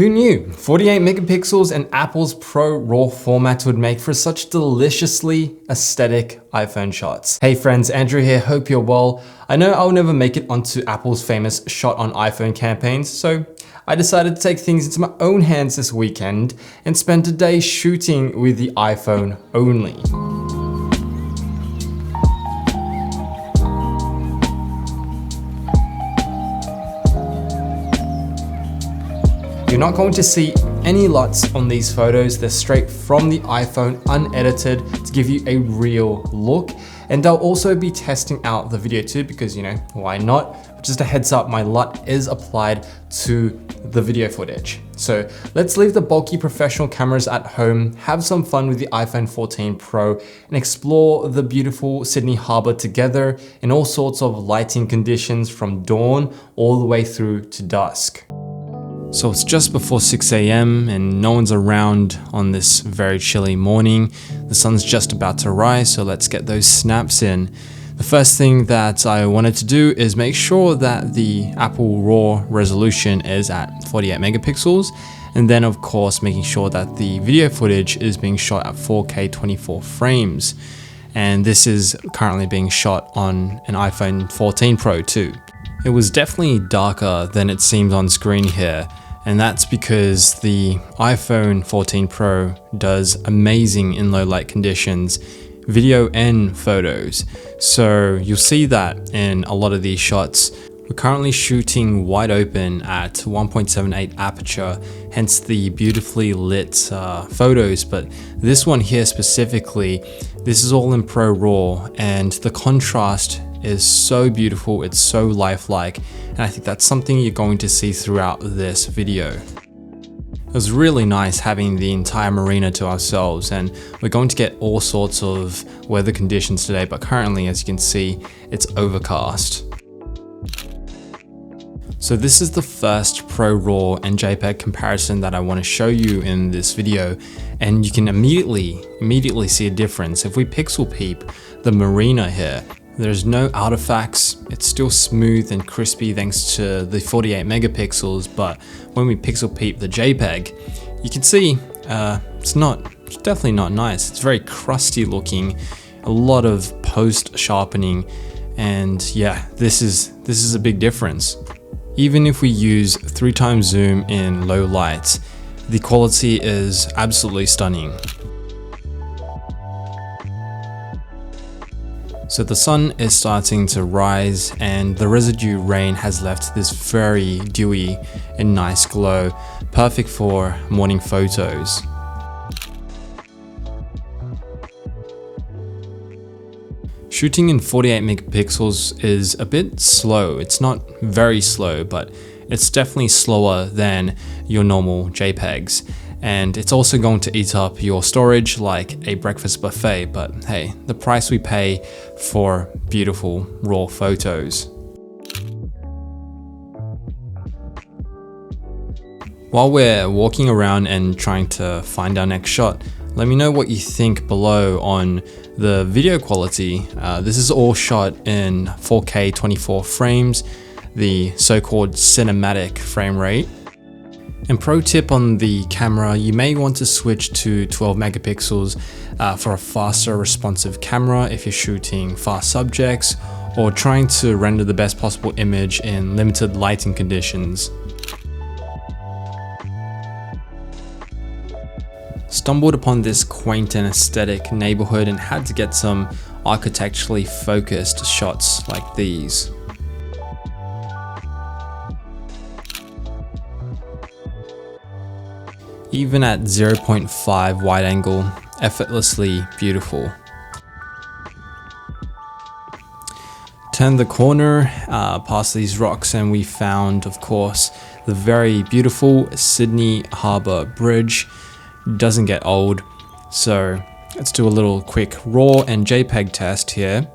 Who knew 48 megapixels and Apple's ProRAW format would make for such deliciously aesthetic iPhone shots? Hey friends, Andrew here, hope you're well. I know I'll never make it onto Apple's famous shot on iPhone campaigns, so I decided to take things into my own hands this weekend and spend a day shooting with the iPhone only. You're not going to see any LUTs on these photos. They're straight from the iPhone, unedited, to give you a real look. And I'll also be testing out the video too, because why not? But just a heads up, my LUT is applied to the video footage. So let's leave the bulky professional cameras at home, have some fun with the iPhone 14 Pro, and explore the beautiful Sydney Harbour together in all sorts of lighting conditions from dawn all the way through to dusk. So it's just before 6 a.m. and no one's around on this very chilly morning. The sun's just about to rise, so let's get those snaps in. The first thing that I wanted to do is make sure that the Apple RAW resolution is at 48 megapixels, and then of course making sure that the video footage is being shot at 4K 24 frames. And this is currently being shot on an iPhone 14 Pro too. It was definitely darker than it seems on screen here, and that's because the iPhone 14 Pro does amazing in low light conditions, video and photos. So you'll see that in a lot of these shots. We're currently shooting wide open at 1.78 aperture, hence the beautifully lit photos, but this one here specifically, this is all in ProRAW, and the contrast is so beautiful, it's so lifelike, and I think that's something you're going to see throughout this video. It was really nice having the entire marina to ourselves, and we're going to get all sorts of weather conditions today, but currently, as you can see, it's overcast. So this is the first ProRAW and JPEG comparison that I want to show you in this video, and you can immediately see a difference. If we pixel peep the marina here, there's no artifacts, it's still smooth and crispy thanks to the 48 megapixels, but when we pixel peep the JPEG, you can see it's definitely not nice. It's very crusty looking, a lot of post sharpening, and yeah, this is a big difference. Even if we use 3x zoom in low light, the quality is absolutely stunning. So the sun is starting to rise and the residue rain has left this very dewy and nice glow, perfect for morning photos. Shooting in 48 megapixels is a bit slow. It's not very slow, but it's definitely slower than your normal JPEGs. And it's also going to eat up your storage like a breakfast buffet, but hey, the price we pay for beautiful raw photos. While we're walking around and trying to find our next shot, let me know what you think below on the video quality. This is all shot in 4K 24 frames, the so-called cinematic frame rate. And pro tip on the camera, you may want to switch to 12 megapixels for a faster responsive camera if you're shooting fast subjects or trying to render the best possible image in limited lighting conditions. Stumbled upon this quaint and aesthetic neighborhood and had to get some architecturally focused shots like these. Even at 0.5 wide angle, effortlessly beautiful. Turned the corner past these rocks and we found, of course, the very beautiful Sydney Harbour Bridge. Doesn't get old, so let's do a little quick RAW and JPEG test here.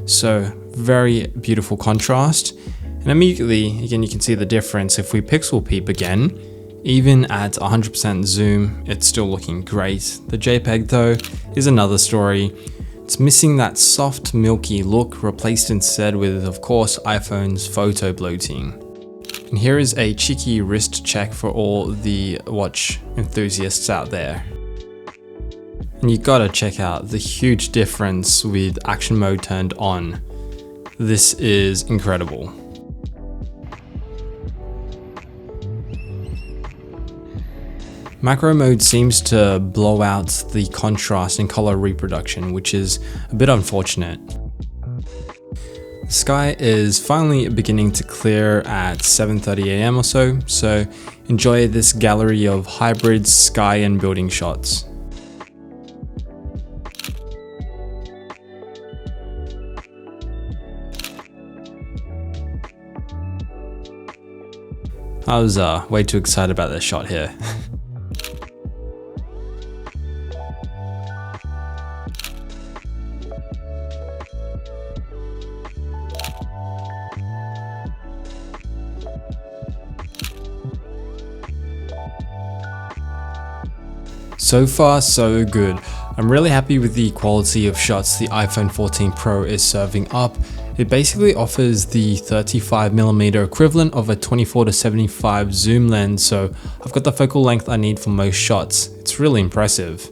So very beautiful contrast, and immediately again you can see the difference. If we pixel peep again, even at 100% zoom, it's still looking great. The JPEG though is another story. It's missing that soft milky look, replaced instead with, of course, iPhone's photo bloating. And here is a cheeky wrist check for all the watch enthusiasts out there. And you gotta check out the huge difference with action mode turned on. This is incredible. Macro mode seems to blow out the contrast and color reproduction, which is a bit unfortunate. The sky is finally beginning to clear at 7:30 AM or so enjoy this gallery of hybrid sky and building shots. I was way too excited about this shot here. So far, so good. I'm really happy with the quality of shots the iPhone 14 Pro is serving up. It basically offers the 35mm equivalent of a 24-75 zoom lens, so I've got the focal length I need for most shots. It's really impressive.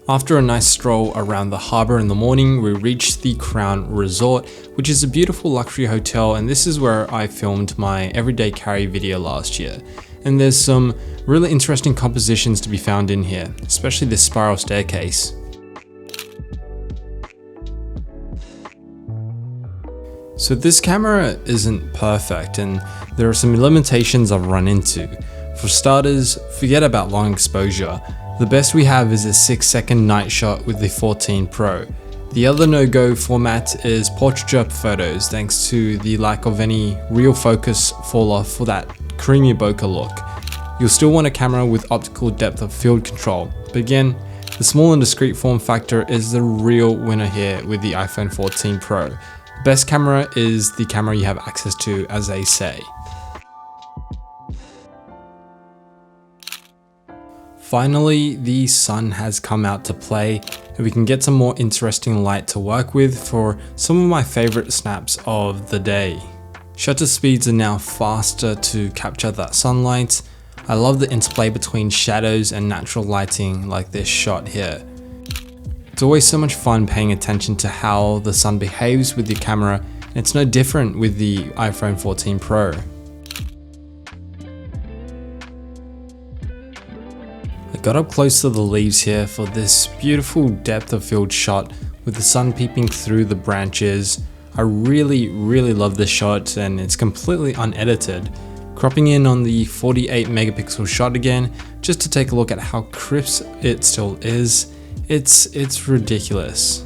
After a nice stroll around the harbour in the morning, we reached the Crown Resort, which is a beautiful luxury hotel, and this is where I filmed my everyday carry video last year. And there's some really interesting compositions to be found in here, especially this spiral staircase. So this camera isn't perfect, and there are some limitations I've run into. For starters, forget about long exposure. The best we have is a 6-second night shot with the 14 Pro. The other no-go format is portraiture photos, thanks to the lack of any real focus fall off for that creamy bokeh look. You'll still want a camera with optical depth of field control, but again, the small and discreet form factor is the real winner here with the iPhone 14 Pro. The best camera is the camera you have access to, as they say. Finally, the sun has come out to play, and we can get some more interesting light to work with for some of my favorite snaps of the day. Shutter speeds are now faster to capture that sunlight. I love the interplay between shadows and natural lighting like this shot here. It's always so much fun paying attention to how the sun behaves with your camera, and it's no different with the iPhone 14 Pro. I got up close to the leaves here for this beautiful depth of field shot with the sun peeping through the branches. I really love this shot, and it's completely unedited. Cropping in on the 48 megapixel shot again, just to take a look at how crisp it still is. It's ridiculous.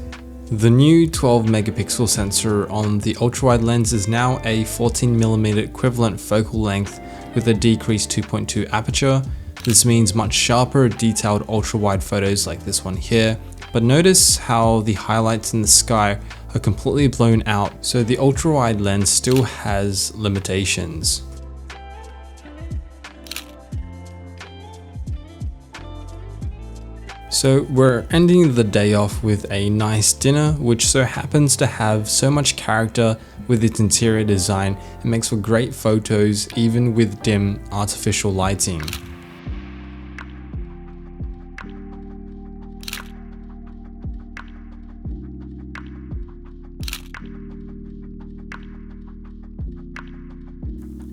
The new 12 megapixel sensor on the ultra-wide lens is now a 14mm equivalent focal length with a decreased 2.2 aperture. This means much sharper, detailed ultra-wide photos like this one here, but notice how the highlights in the sky are completely blown out, so the ultra-wide lens still has limitations. So we're ending the day off with a nice dinner, which so happens to have so much character with its interior design. It makes for great photos even with dim artificial lighting.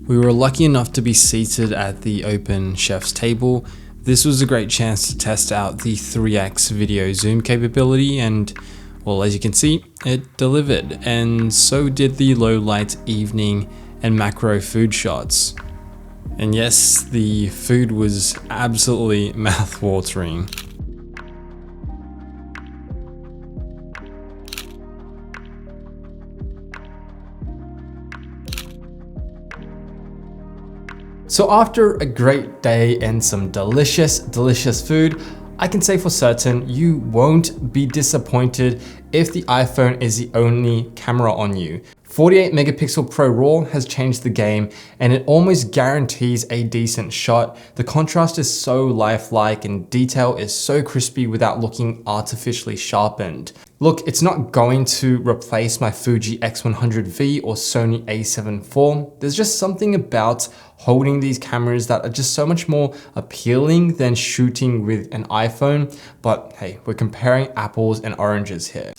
We were lucky enough to be seated at the open chef's table. This was a great chance to test out the 3x video zoom capability, and well, as you can see, it delivered, and so did the low light evening and macro food shots. And yes, the food was absolutely mouth-watering. So after a great day and some delicious food, I can say for certain you won't be disappointed if the iPhone is the only camera on you. 48 megapixel ProRAW has changed the game and it almost guarantees a decent shot. The contrast is so lifelike and detail is so crispy without looking artificially sharpened. Look, it's not going to replace my Fuji X100V or Sony a7 IV. There's just something about holding these cameras that are just so much more appealing than shooting with an iPhone. But hey, we're comparing apples and oranges here.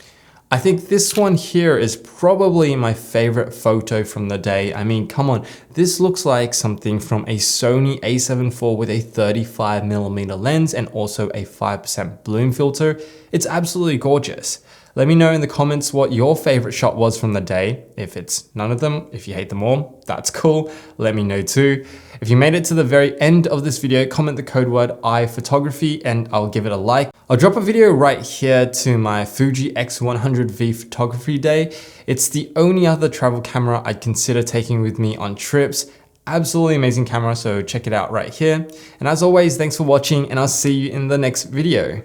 I think this one here is probably my favorite photo from the day. I mean, come on, this looks like something from a Sony a7 IV with a 35mm lens and also a 5% bloom filter. It's absolutely gorgeous. Let me know in the comments what your favorite shot was from the day. If it's none of them, if you hate them all, that's cool. Let me know too. If you made it to the very end of this video, comment the code word iPhotography and I'll give it a like. I'll drop a video right here to my Fuji X100V photography day. It's the only other travel camera I'd consider taking with me on trips. Absolutely amazing camera, so check it out right here. And as always, thanks for watching and I'll see you in the next video.